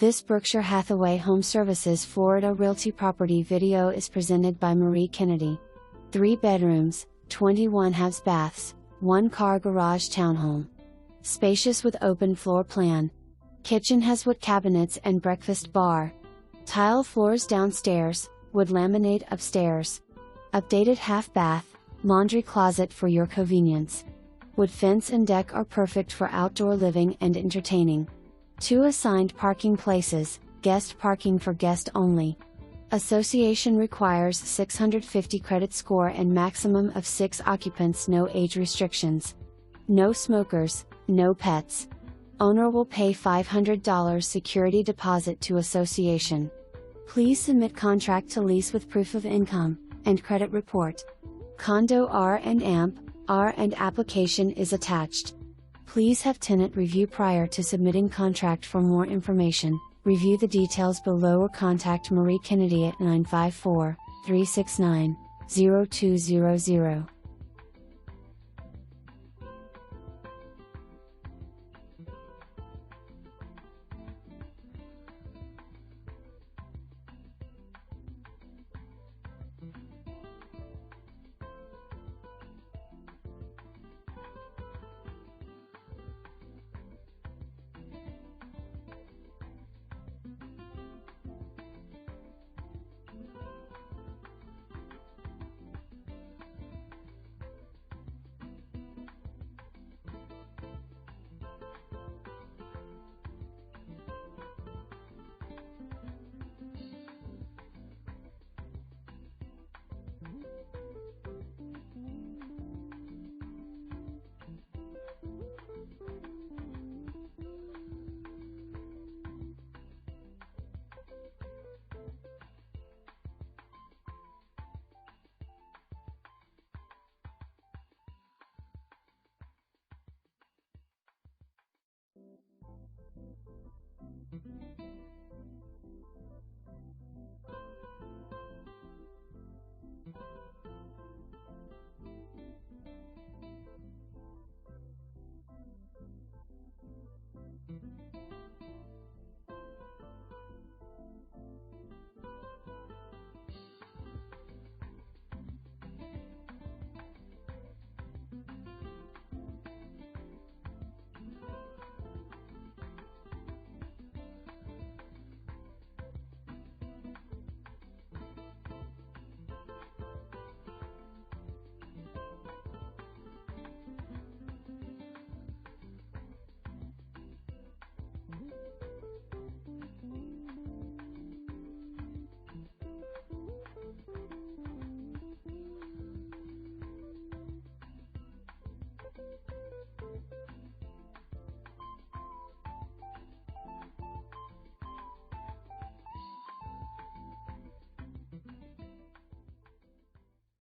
This Berkshire Hathaway HomeServices Florida Realty property video is presented by Marie Kennedy. 3 bedrooms, 21 halves baths, 1 car garage townhome. Spacious with open floor plan. Kitchen has wood cabinets and breakfast bar. Tile floors downstairs, wood laminate upstairs. Updated half bath, laundry closet for your convenience. Wood fence and deck are perfect for outdoor living and entertaining. 2 assigned parking places, guest parking for guest only. Association requires 650 credit score and maximum of 6 occupants. No age restrictions. No smokers, no pets. Owner will pay $500 security deposit to association. Please submit contract to lease with proof of income and credit report. Condo R&amp application is attached. Please have tenant review prior to submitting contract. For more information, review the details below or contact Marie Kennedy at 954-369-0200.